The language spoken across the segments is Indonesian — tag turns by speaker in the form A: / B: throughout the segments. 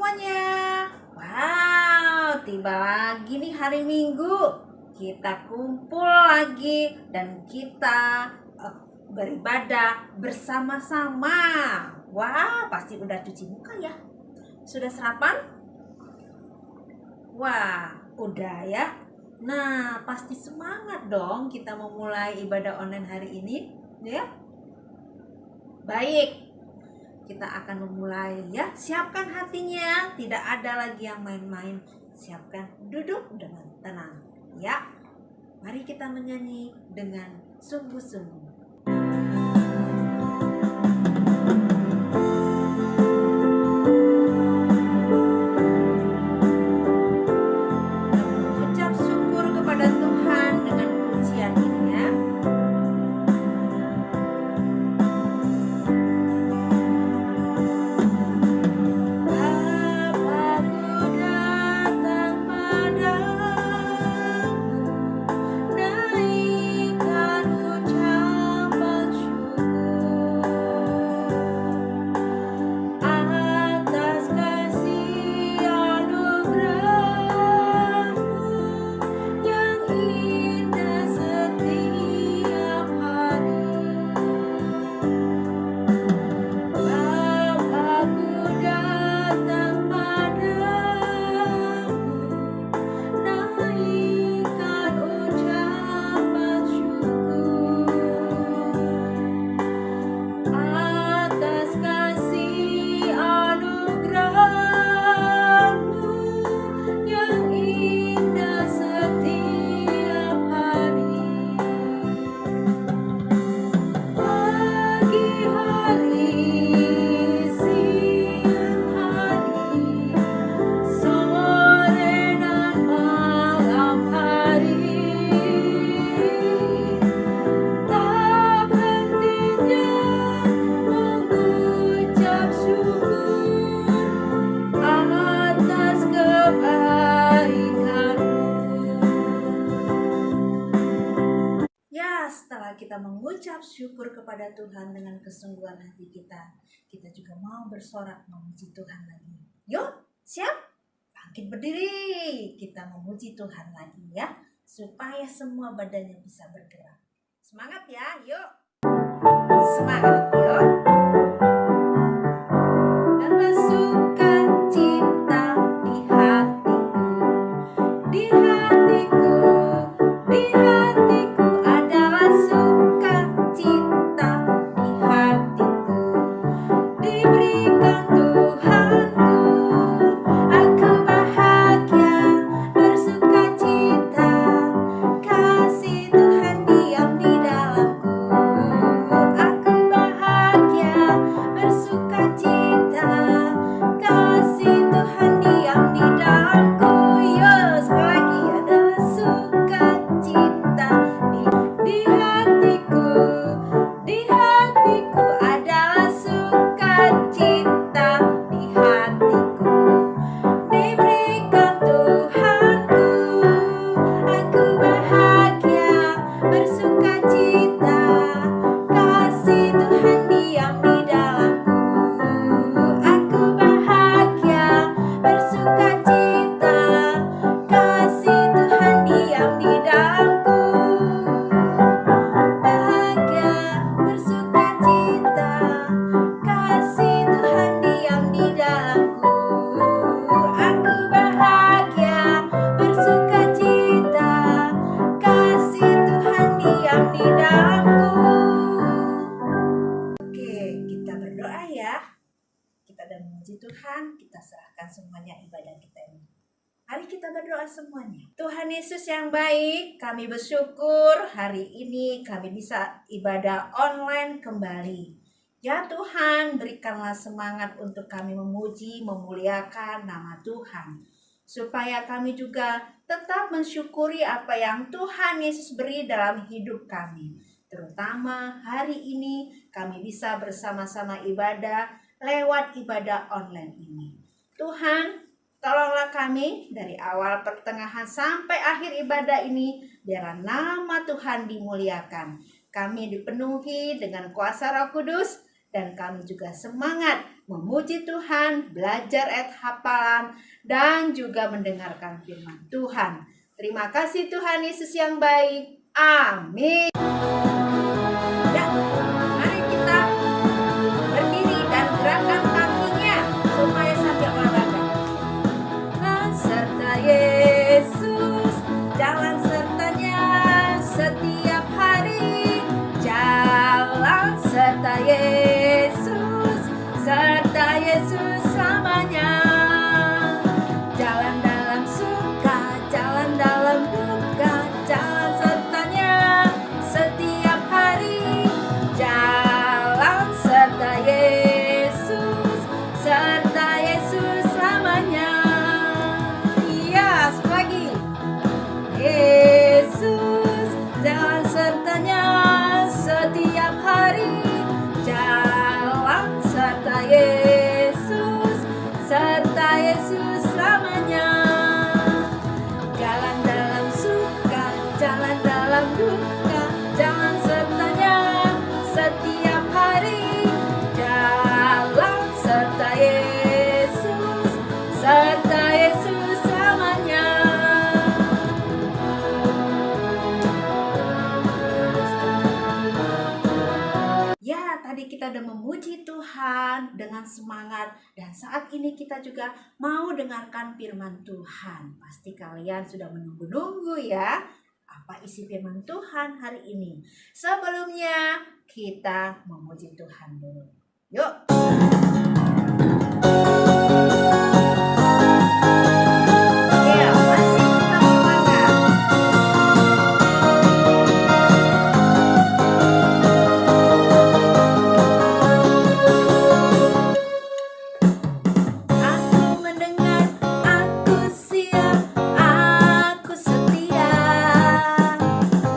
A: semuanya. Wow, tiba lagi nih hari Minggu. Kita kumpul lagi dan kita beribadah bersama-sama. Wah, pasti udah cuci muka ya. Sudah sarapan? Wah, udah ya. Nah, pasti semangat dong kita memulai ibadah online hari ini, ya. Baik, kita akan memulai ya. Siapkan hatinya, tidak ada lagi yang main-main. Siapkan duduk dengan tenang, ya. Mari kita menyanyi dengan sungguh-sungguh. Ucap syukur kepada Tuhan dengan pujian ini ya. Setelah kita mengucap syukur kepada Tuhan dengan kesungguhan hati kita juga mau bersorak memuji Tuhan lagi. Yuk, siap? Bangkit berdiri. Kita memuji Tuhan lagi ya, supaya semua badannya bisa bergerak. Semangat ya, yuk. Semangat, yuk. Tuhan, kita serahkan semuanya ibadah kita ini. Mari kita berdoa semuanya. Tuhan Yesus yang baik, kami bersyukur hari ini kami bisa ibadah online kembali. Ya Tuhan, berikanlah semangat untuk kami memuji, memuliakan nama Tuhan. Supaya kami juga tetap mensyukuri apa yang Tuhan Yesus beri dalam hidup kami. Terutama hari ini kami bisa bersama-sama ibadah lewat ibadah online ini. Tuhan, tolonglah kami dari awal pertengahan sampai akhir ibadah ini, biarlah nama Tuhan dimuliakan. Kami dipenuhi dengan kuasa Roh Kudus dan kami juga semangat memuji Tuhan, belajar ayat hafalan, dan juga mendengarkan firman Tuhan. Terima kasih Tuhan Yesus yang baik. Amin. Ya, mari kita berdiri dan gerakkan kakinya supaya sambil olahraga. Serta Yesus, jalan sertanya setiap hari. Jalan serta Yesus, serta Yesus selamanya. Jalan dalam suka, jalan dalam duka, jalan sertanya setiap hari. Jalan serta Yesus, serta Yesus selamanya. Iya, sekali lagi. Yesus, jalan sertanya setiap hari. Jalan serta Yesus, serta Yesus selamanya. Jalan dalam suka, jalan dalam duka, jalan sertanya setiap hari. Jalan serta Yesus, serta Yesus selamanya. Ya, tadi kita udah memuji Tuhan dengan semangat, dan saat ini kita juga mau dengarkan firman Tuhan. Pasti kalian sudah menunggu-nunggu ya, apa isi firman Tuhan hari ini. Sebelumnya kita memuji Tuhan dulu. Yuk. Ya, masih tetap semangat. Aku mendengar, aku siap, aku setia.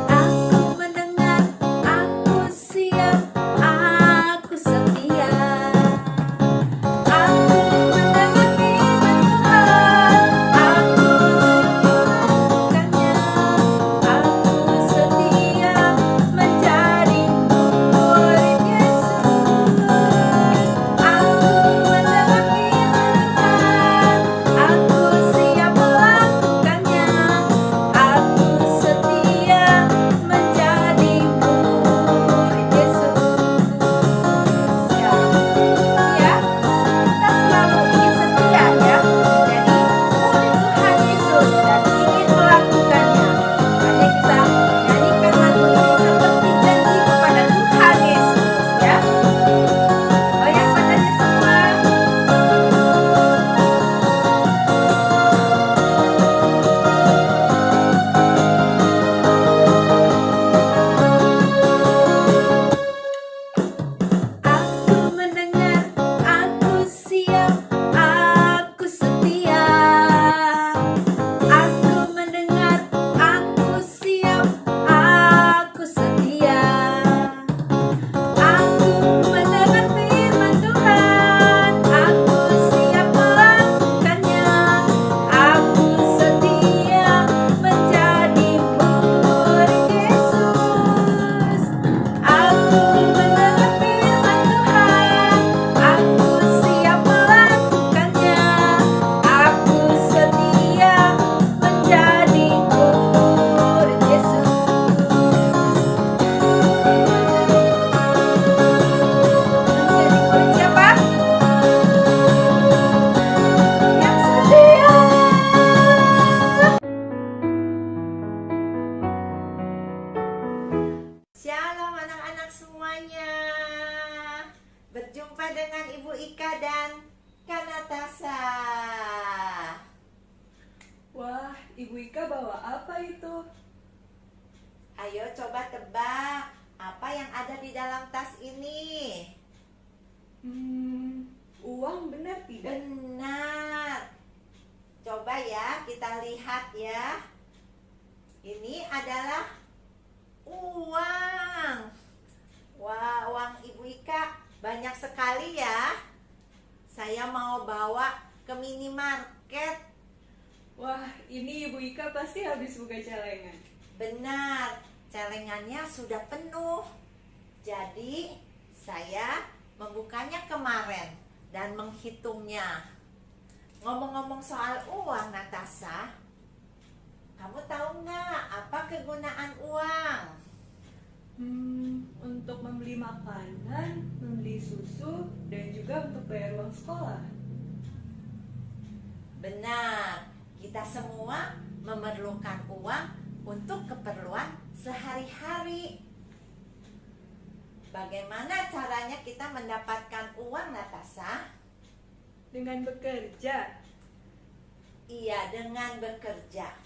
A: Aku mendengar, aku siap, aku setia. Aku mendengar firman Tuhan, aku melakukannya. Aku setia menjadi murid Yesus. Aku mendengar firman Tuhan, aku siap melakukannya. Aku setia menjadi murid Yesus. Ya, kita selalu ingin setia ya, menjadi murid Tuhan Yesus dan ingin melakukannya. Makanya kita nyanyikan lagu ini seperti janji kepada Tuhan Yesus ya. Goyang badannya semua. Aku mendengar, aku siap, aku setia. Aku mendengar, aku siap, aku setia. Aku mendengar firman Tuhan, aku siap melakukannya. Aku setia menjadi murid Yesus. Aku mendengar firman Tuhan, aku siap melakukannya. Aku setia menjadi murid Yesus. Menjadi murid siapa? Yang setia. Shalom anak-anak semuanya. Berjumpa dengan Ibu Ika dan Kak Natasha.
B: Wah, Ibu Ika bawa apa itu?
A: Ayo coba tebak, apa yang ada di dalam tas ini?
B: Uang benar tidak?
A: Benar. Coba ya kita lihat ya. Ini adalah uang. Wah, uang Ibu Ika banyak sekali ya. Saya mau bawa ke minimarket.
B: Wah, ini Ibu Ika pasti habis buka celengan.
A: Benar, celengannya sudah penuh. Jadi saya membukanya kemarin dan menghitungnya. Ngomong-ngomong soal uang, Natasha, kamu tahu nggak apa kegunaan uang?
B: Untuk membeli makanan, membeli susu, dan juga untuk bayar uang sekolah.
A: Benar, kita semua memerlukan uang untuk keperluan sehari-hari. Bagaimana caranya kita mendapatkan uang, Natasha?
B: Dengan bekerja.
A: Iya, dengan bekerja.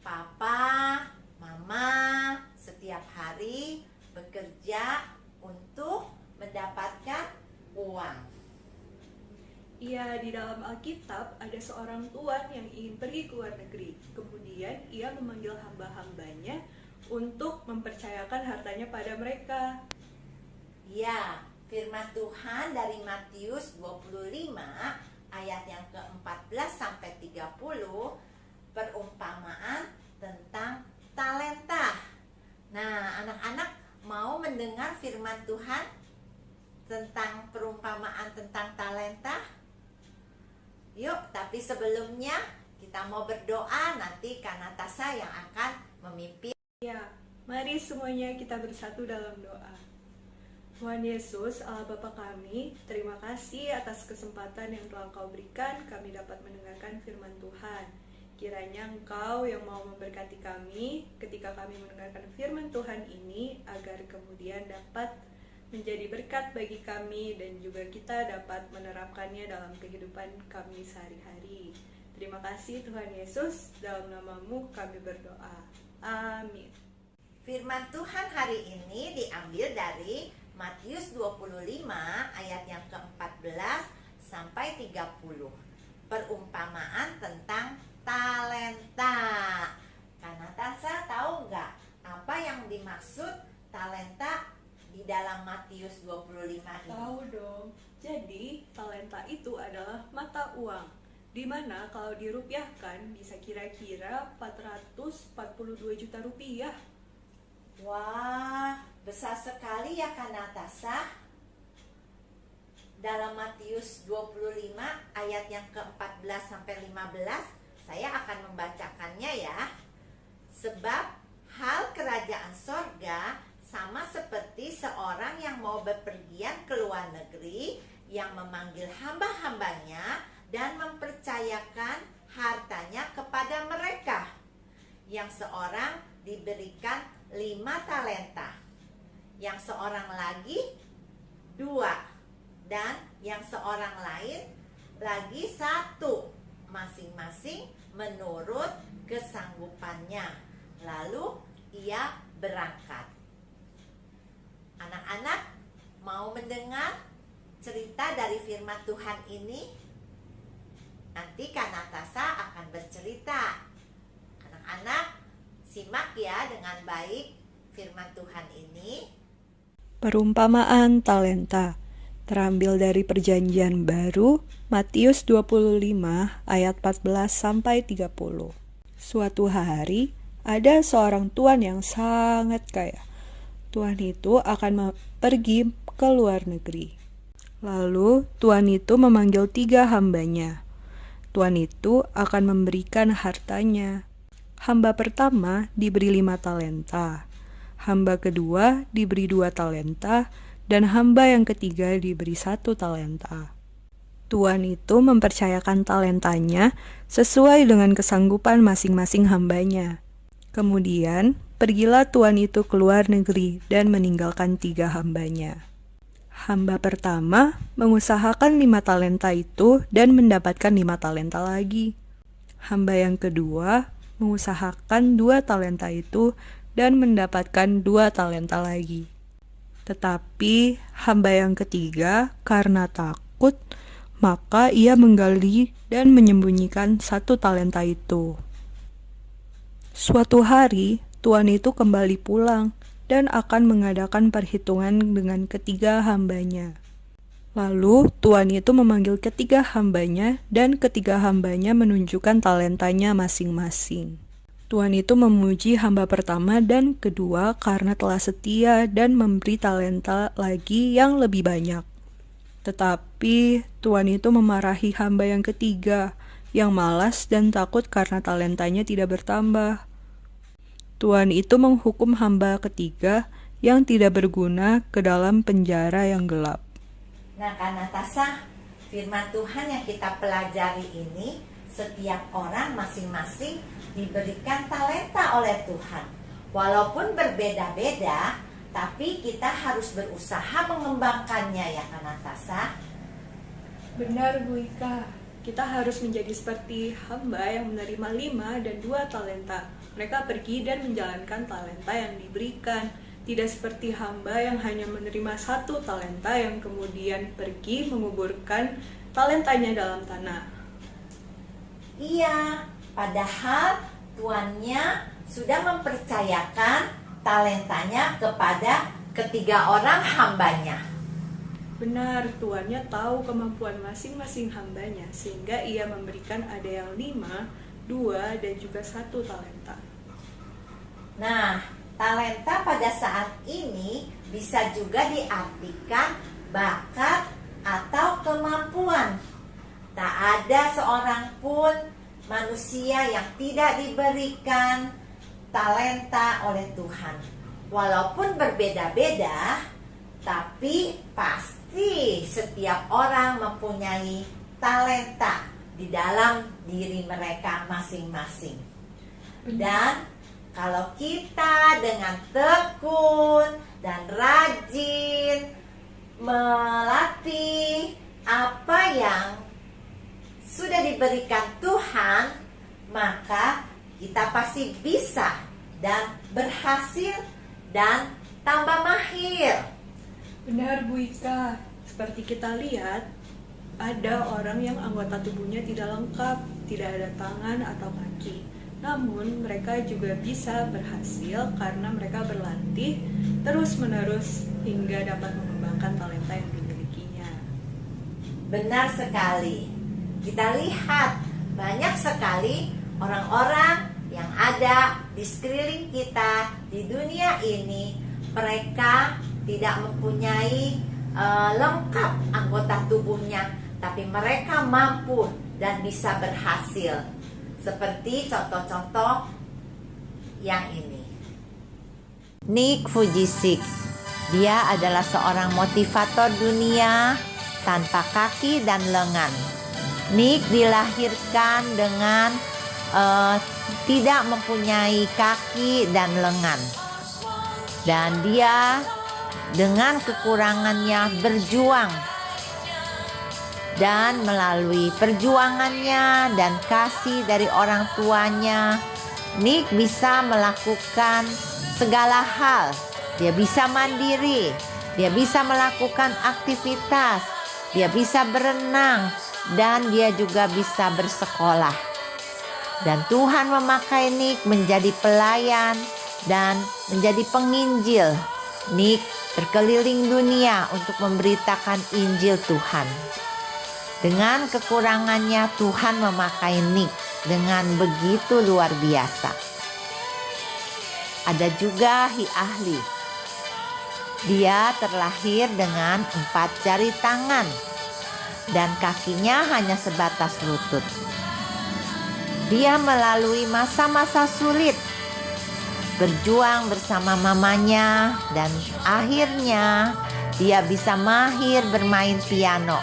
A: Papa, Mama, setiap hari bekerja untuk mendapatkan uang.
B: Iya, di dalam Alkitab ada seorang tuan yang ingin pergi ke luar negeri. Kemudian ia memanggil hamba-hambanya untuk mempercayakan hartanya pada mereka.
A: Ya, firman Tuhan dari Matius 25 ayat yang ke-14 sampai 30, perumpamaan tentang talenta. Nah, anak-anak mau mendengar firman Tuhan tentang perumpamaan tentang talenta? Yuk, tapi sebelumnya kita mau berdoa, nanti Kak Natasha yang akan memimpin.
B: Ya, mari semuanya kita bersatu dalam doa. Tuhan Yesus, Allah Bapa kami, terima kasih atas kesempatan yang telah Kau berikan kami dapat mendengarkan firman Tuhan. Kiranya Engkau yang mau memberkati kami ketika kami mendengarkan firman Tuhan ini, agar kemudian dapat menjadi berkat bagi kami dan juga kita dapat menerapkannya dalam kehidupan kami sehari-hari. Terima kasih Tuhan Yesus, dalam nama-Mu kami berdoa. Amin.
A: Firman Tuhan hari ini diambil dari Matius 25 ayat yang ke-14 sampai 30. Perumpamaan tentang talenta. Kak Natasha tahu nggak apa yang dimaksud talenta di dalam Matius 25 ini?
B: Tahu dong. Jadi, talenta itu adalah mata uang, di mana kalau dirupiahkan bisa kira-kira 442 juta rupiah.
A: Wah, besar sekali ya Kak Natasha. Dalam Matius 25 ayat yang ke-14 sampai 15, saya akan membacakannya ya. Sebab hal kerajaan sorga sama seperti seorang yang mau bepergian ke luar negeri, yang memanggil hamba-hambanya dan mempercayakan hartanya kepada mereka. Yang seorang diberikan 5 talenta, yang seorang lagi 2, dan yang seorang lain lagi 1, masing-masing menurut kesanggupannya. Lalu ia berangkat. Anak-anak mau mendengar cerita dari firman Tuhan ini? Nanti Kak Natasha akan bercerita. Anak-anak, simak ya dengan baik firman Tuhan ini.
B: Perumpamaan talenta terambil dari Perjanjian Baru, Matius 25 ayat 14 sampai 30. Suatu hari ada seorang tuan yang sangat kaya. Tuan itu akan pergi ke luar negeri. Lalu tuan itu memanggil 3 hambanya. Tuan itu akan memberikan hartanya. Hamba pertama diberi 5 talenta. Hamba kedua diberi 2 talenta. Dan hamba yang ketiga diberi 1 talenta. Tuan itu mempercayakan talentanya sesuai dengan kesanggupan masing-masing hambanya. Kemudian, pergilah tuan itu ke luar negeri dan meninggalkan 3 hambanya. Hamba pertama mengusahakan 5 talenta itu dan mendapatkan 5 talenta lagi. Hamba yang kedua mengusahakan 2 talenta itu dan mendapatkan 2 talenta lagi. Tetapi hamba yang ketiga karena takut, maka ia menggali dan menyembunyikan 1 talenta itu. Suatu hari, tuan itu kembali pulang dan akan mengadakan perhitungan dengan ketiga hambanya. Lalu tuan itu memanggil ketiga hambanya dan ketiga hambanya menunjukkan talentanya masing-masing. Tuan itu memuji hamba pertama dan kedua karena telah setia dan memberi talenta lagi yang lebih banyak. Tetapi Tapi Tuhan itu memarahi hamba yang ketiga, yang malas dan takut karena talentanya tidak bertambah. Tuhan itu menghukum hamba ketiga yang tidak berguna ke dalam penjara yang gelap.
A: Nah, Kak Natasha, firman Tuhan yang kita pelajari ini, setiap orang masing-masing diberikan talenta oleh Tuhan. Walaupun berbeda-beda, tapi kita harus berusaha mengembangkannya, ya Kak Natasha.
B: Benar, Bu Ika. Kita harus menjadi seperti hamba yang menerima 5 dan 2 talenta. Mereka pergi dan menjalankan talenta yang diberikan. Tidak seperti hamba yang hanya menerima 1 talenta yang kemudian pergi menguburkan talentanya dalam tanah.
A: Iya, padahal tuannya sudah mempercayakan talentanya kepada ketiga orang hambanya.
B: Benar, tuannya tahu kemampuan masing-masing hambanya, sehingga ia memberikan ada yang 5, 2, dan juga 1 talenta.
A: Nah, talenta pada saat ini bisa juga diartikan bakat atau kemampuan. Tak ada seorang pun manusia yang tidak diberikan talenta oleh Tuhan. Walaupun berbeda-beda, tapi pasti setiap orang mempunyai talenta di dalam diri mereka masing-masing. Dan kalau kita dengan tekun dan rajin melatih apa yang sudah diberikan Tuhan, maka kita pasti bisa dan berhasil dan tambah mahir.
B: Benar, Bu Ika. Seperti kita lihat, ada orang yang anggota tubuhnya tidak lengkap, tidak ada tangan atau kaki. Namun mereka juga bisa berhasil karena mereka berlatih terus-menerus hingga dapat mengembangkan talenta yang dimilikinya.
A: Benar sekali. Kita lihat banyak sekali orang-orang yang ada di sekeliling kita di dunia ini. Mereka tidak mempunyai lengkap anggota tubuhnya, tapi mereka mampu dan bisa berhasil. Seperti contoh-contoh yang ini. Nick Vujicic, dia adalah seorang motivator dunia tanpa kaki dan lengan. Nick dilahirkan dengan tidak mempunyai kaki dan lengan. Dan dia dengan kekurangannya berjuang. Dan melalui perjuangannya dan kasih dari orang tuanya, Nick bisa melakukan segala hal. Dia bisa mandiri, dia bisa melakukan aktivitas, dia bisa berenang, dan dia juga bisa bersekolah. Dan Tuhan memakai Nick menjadi pelayan dan menjadi penginjil. Nick berkeliling dunia untuk memberitakan Injil Tuhan. Dengan kekurangannya, Tuhan memakai Nick dengan begitu luar biasa. Ada juga Hi Ahli. Dia terlahir dengan 4 jari tangan dan kakinya hanya sebatas lutut. Dia melalui masa-masa sulit, berjuang bersama mamanya, dan akhirnya dia bisa mahir bermain piano.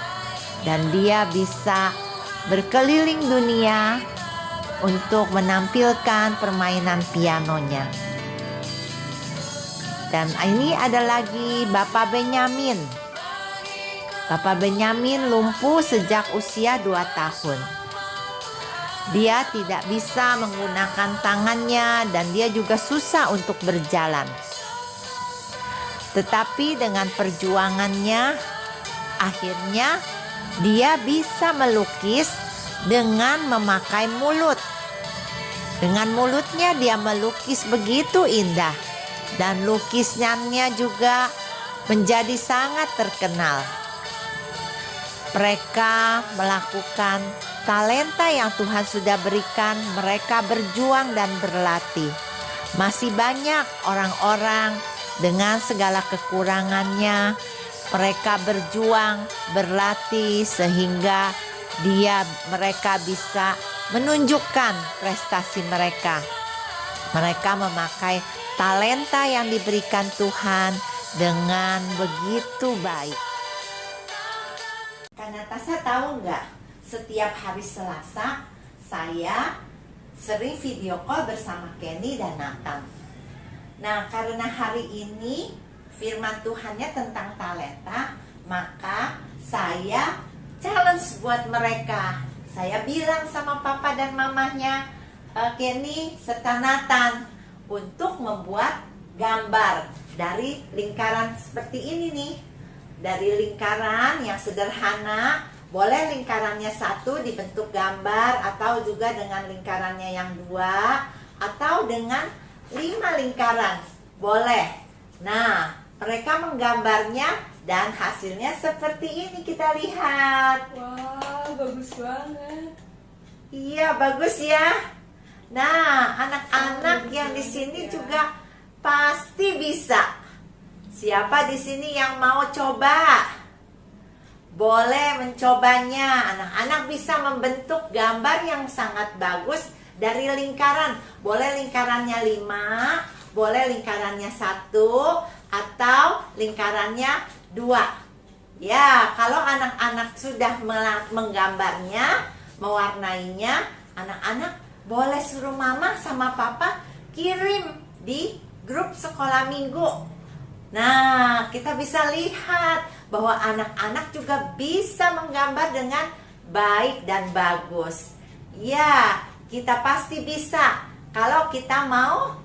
A: Dan dia bisa berkeliling dunia untuk menampilkan permainan pianonya. Dan ini ada lagi Bapak Benyamin. Bapak Benyamin lumpuh sejak usia 2 tahun. Dia tidak bisa menggunakan tangannya dan dia juga susah untuk berjalan. Tetapi dengan perjuangannya, akhirnya dia bisa melukis dengan memakai mulut. Dengan mulutnya dia melukis begitu indah. Dan lukisannya juga menjadi sangat terkenal. Mereka melakukan talenta yang Tuhan sudah berikan. Mereka berjuang dan berlatih. Masih banyak orang-orang dengan segala kekurangannya,
C: Mereka berjuang, berlatih sehingga mereka bisa menunjukkan prestasi mereka. Mereka memakai talenta yang diberikan Tuhan dengan begitu baik. Kak Natasha tahu nggak? Setiap hari Selasa saya sering video call bersama Kenny dan Nathan. Nah, karena hari ini firman Tuhannya tentang talenta, maka saya challenge buat mereka. Saya bilang sama papa dan mamanya Kenny serta Nathan untuk membuat gambar dari lingkaran seperti ini nih. Dari lingkaran yang sederhana, boleh lingkarannya satu dibentuk gambar, atau juga dengan lingkarannya yang dua, atau dengan 5 lingkaran, boleh. Nah, mereka menggambarnya dan hasilnya seperti ini, kita lihat.
B: Wah, bagus banget.
C: Iya, bagus ya. Nah, anak-anak yang di sini juga pasti bisa. Siapa di sini yang mau coba? Boleh mencobanya. Anak-anak bisa membentuk gambar yang sangat bagus dari lingkaran. Boleh lingkarannya 5, boleh lingkarannya 1, atau lingkarannya 2. Ya, kalau anak-anak sudah menggambarnya, mewarnainya, anak-anak boleh suruh mama sama papa kirim di grup sekolah minggu. Nah, kita bisa lihat bahwa anak-anak juga bisa menggambar dengan baik dan bagus. Ya, kita pasti bisa kalau kita mau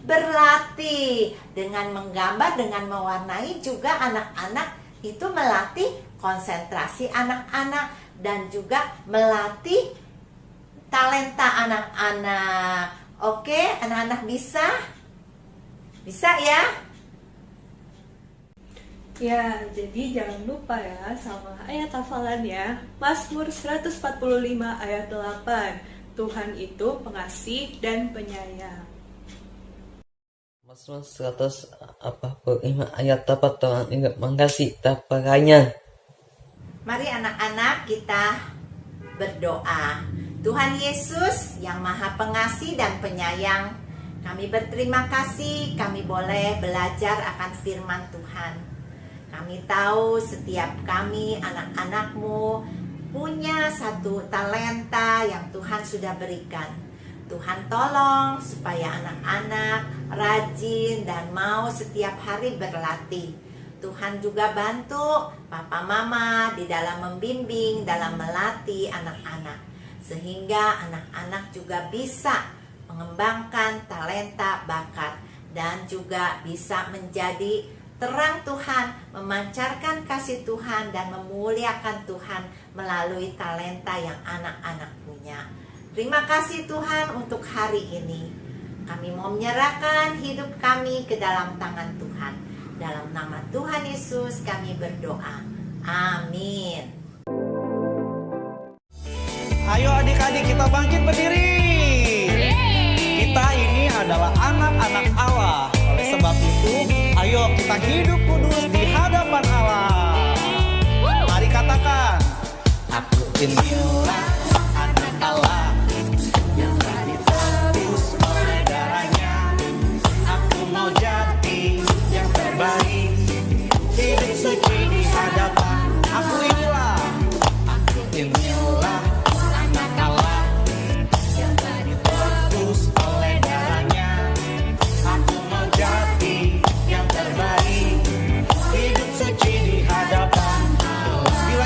C: berlatih dengan menggambar, dengan mewarnai. Juga anak-anak itu melatih konsentrasi anak-anak dan juga melatih talenta anak-anak. Oke, anak-anak bisa? Bisa ya?
B: Ya, jadi jangan lupa ya sama ayat hafalannya. Mazmur 145 ayat 8. Tuhan itu pengasih dan penyayang.
D: Mazmur 145 ayat 8. Tuhan ingat mengasihi tak penyayang.
C: Mari anak-anak kita berdoa. Tuhan Yesus yang Maha Pengasih dan Penyayang, kami berterima kasih kami boleh belajar akan firman Tuhan. Kami tahu setiap kami anak-anak-Mu punya satu talenta yang Tuhan sudah berikan. Tuhan tolong supaya anak-anak rajin dan mau setiap hari berlatih. Tuhan juga bantu papa mama di dalam membimbing, dalam melatih anak-anak. Sehingga anak-anak juga bisa mengembangkan talenta, bakat, dan juga bisa menjadi terang Tuhan, memancarkan kasih Tuhan dan memuliakan Tuhan melalui talenta yang anak-anak punya. Terima kasih Tuhan untuk hari ini. Kami mau menyerahkan hidup kami ke dalam tangan Tuhan. Dalam nama Tuhan Yesus kami berdoa. Amin.
E: Ayo adik-adik kita bangkit berdiri. Kita ini adalah anak-anak Allah. Oleh sebab itu, ayo kita hidup kudus di hadapan Allah. Mari katakan, aku inilah anak Allah yang telah ditebus oleh darahnya. Aku mau jadi yang terbaik, hidup suci di hadapan. Aku inilah anak Allah yang telah ditebus oleh darahnya. Aku mau jadi yang terbaik, hidup suci di hadapan Allah. Bila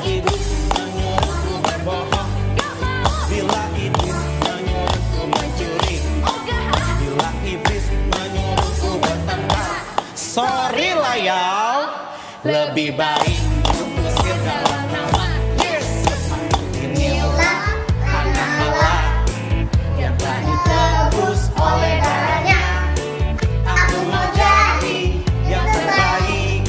E: iblis menyuruhku berbohong, bila iblis menyuruhku mencuri, bila iblis menyuruhku bertengkar, sorry lah ya, lebih baik mengusir dalam nama Yesus. Inilah anak Allah yang telah ditebus oleh darahnya. Aku mau jadi yang terbaik,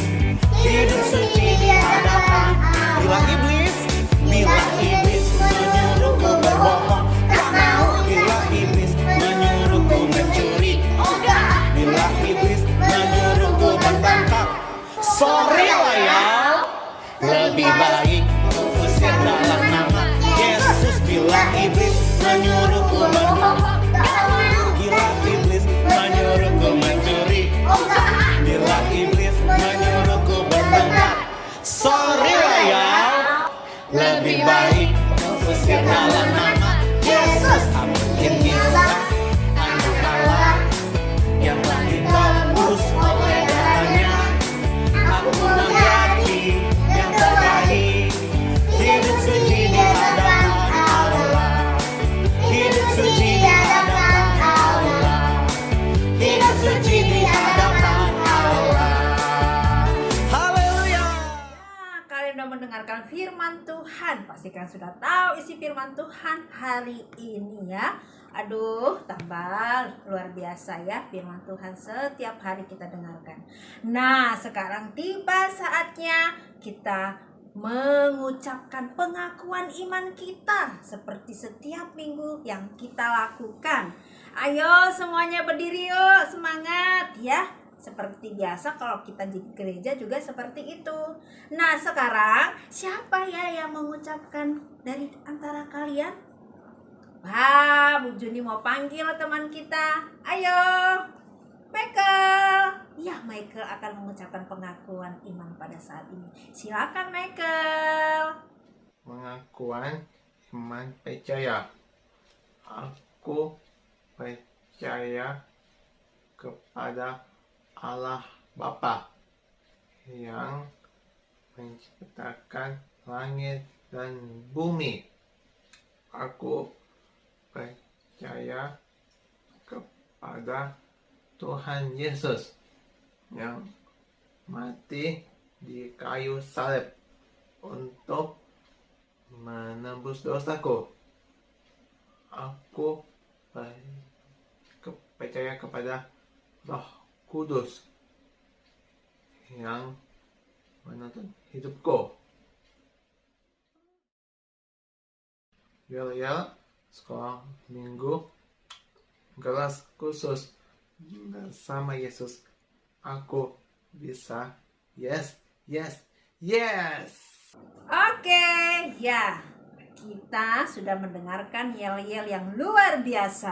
E: hidup suci di hadapan. Bila iblis menyuruhku berbohong, tak mau. Bila iblis menyuruhku mencuri, bila iblis menyuruhku bertengkar,
A: pastikan sudah tahu isi firman Tuhan hari ini ya. Aduh, tambah luar biasa ya firman Tuhan setiap hari kita dengarkan. Nah, sekarang tiba saatnya kita mengucapkan pengakuan iman kita seperti setiap minggu yang kita lakukan. Ayo semuanya berdiri yuk, semangat ya. Seperti biasa kalau kita di gereja juga seperti itu. Nah, sekarang siapa ya yang mengucapkan dari antara kalian? Wah, Bu Juni mau panggil teman kita. Ayo, Michael. Ya, Michael akan mengucapkan pengakuan iman pada saat ini. Silakan Michael.
F: Pengakuan iman percaya. Aku percaya kepada Allah Bapa yang menciptakan langit dan bumi. Aku percaya kepada Tuhan Yesus yang mati di kayu salib untuk menembus dosaku. Aku percaya kepada Roh Kudus yang menuntun hidupku. Yel-yel sekolah minggu kelas khusus bersama Yesus. Aku bisa. Yes, yes, yes.
A: Oke, ya. Kita sudah mendengarkan yel-yel yang luar biasa.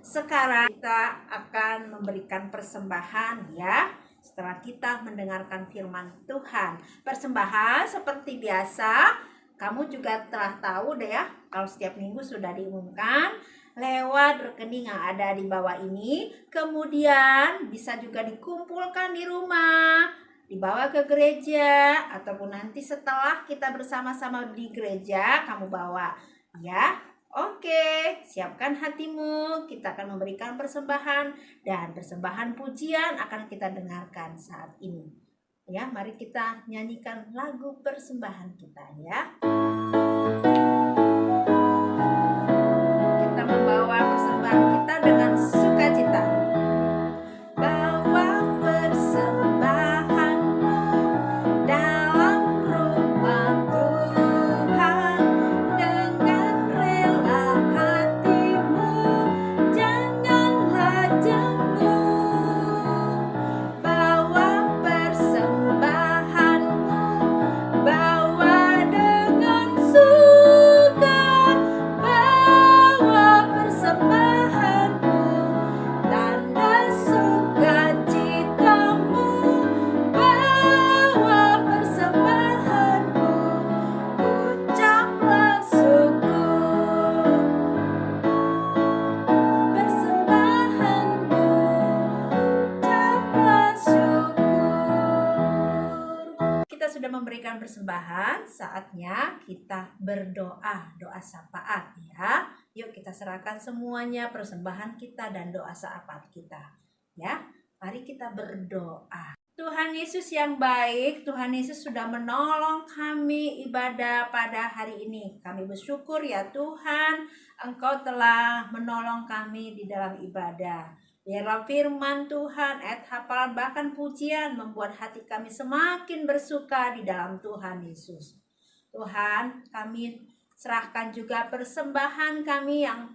A: Sekarang kita akan memberikan persembahan ya. Setelah kita mendengarkan firman Tuhan. Persembahan seperti biasa, kamu juga telah tahu deh ya, kalau setiap minggu sudah diumumkan lewat rekening yang ada di bawah ini. Kemudian bisa juga dikumpulkan di rumah, dibawa ke gereja, ataupun nanti setelah kita bersama-sama di gereja kamu bawa ya. Oke, siapkan hatimu, kita akan memberikan persembahan dan persembahan pujian akan kita dengarkan saat ini. Ya, mari kita nyanyikan lagu persembahan kita ya. Kita membawa persembahan kita dengan sukacita. Bawa persembahanmu dalam rumah Tuhan dengan rela hatimu, janganlah jemu. Bawa persembahanmu, bawa dengan suka. Bawa persembahanmu, tanda sukacitamu. Bawa persembahanmu, ucaplah syukur. Persembahanmu, ucaplah syukur. Kita sudah memberikan persembahan, saatnya kita berdoa, doa syafaat ya. Yuk kita serahkan semuanya persembahan kita dan doa syafaat kita ya. Mari kita berdoa. Tuhan Yesus yang baik, Tuhan Yesus sudah menolong kami ibadah pada hari ini. Kami bersyukur ya Tuhan, Engkau telah menolong kami di dalam ibadah. Biarlah firman Tuhan, ayat hafalan bahkan pujian membuat hati kami semakin bersuka di dalam Tuhan Yesus. Tuhan, kami serahkan juga persembahan kami yang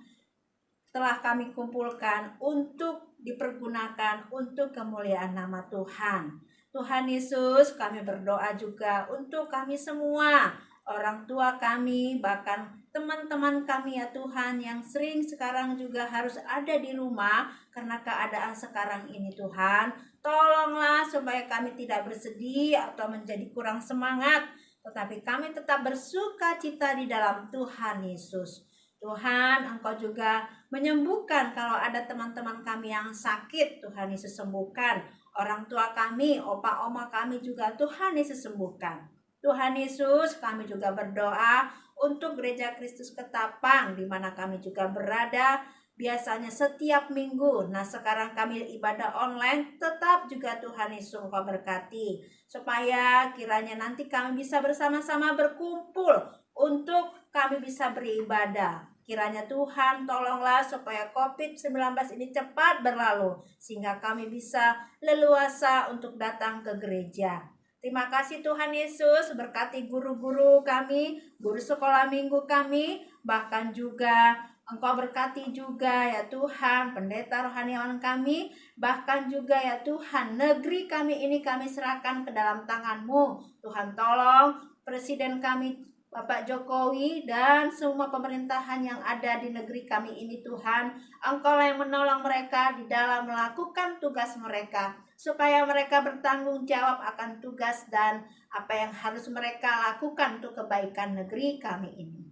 A: telah kami kumpulkan untuk dipergunakan untuk kemuliaan nama Tuhan. Tuhan Yesus, kami berdoa juga untuk kami semua, orang tua kami, bahkan teman-teman kami ya Tuhan, yang sering sekarang juga harus ada di rumah karena keadaan sekarang ini Tuhan. Tolonglah supaya kami tidak bersedih atau menjadi kurang semangat, tetapi kami tetap bersuka cita di dalam Tuhan Yesus. Tuhan, Engkau juga menyembuhkan kalau ada teman-teman kami yang sakit, Tuhan Yesus sembuhkan. Orang tua kami, opa oma kami juga Tuhan Yesus sembuhkan. Tuhan Yesus, kami juga berdoa untuk Gereja Kristus Ketapang di mana kami juga berada. biasanya setiap minggu. Nah, sekarang kami ibadah online, tetap juga Tuhan Yesus Engkau berkati. Supaya kiranya nanti kami bisa bersama-sama berkumpul untuk kami bisa beribadah. Kiranya Tuhan tolonglah supaya COVID-19 ini cepat berlalu, sehingga kami bisa leluasa untuk datang ke gereja. Terima kasih Tuhan Yesus, berkati guru-guru kami, guru sekolah minggu kami, bahkan juga Engkau berkati juga ya Tuhan, pendeta rohaniawan kami, bahkan juga ya Tuhan, negeri kami ini kami serahkan ke dalam tangan-Mu. Tuhan tolong Presiden kami Bapak Jokowi dan semua pemerintahan yang ada di negeri kami ini Tuhan. Engkau yang menolong mereka di dalam melakukan tugas mereka, supaya mereka bertanggung jawab akan tugas dan apa yang harus mereka lakukan untuk kebaikan negeri kami ini.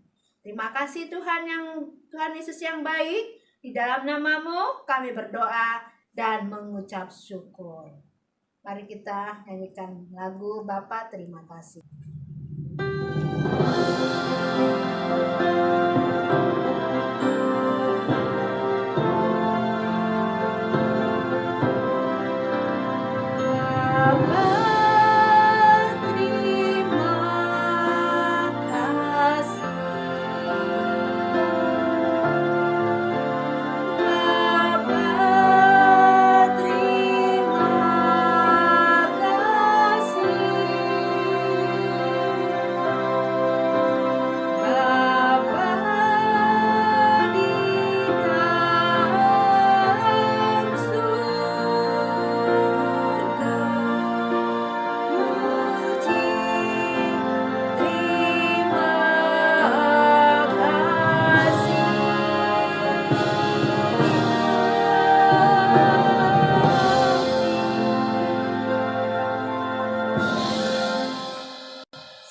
A: Terima kasih Tuhan Yesus yang baik. Di dalam nama-Mu kami berdoa dan mengucap syukur. Mari kita nyanyikan lagu Bapa Terima Kasih.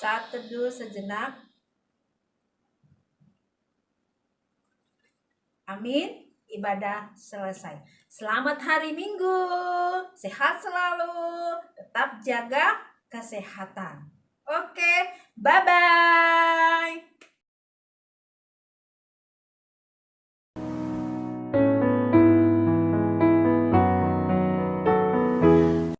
A: Saat teduh sejenak. Amin. Ibadah selesai. Selamat hari Minggu. Sehat selalu. Tetap jaga kesehatan. Oke, bye-bye.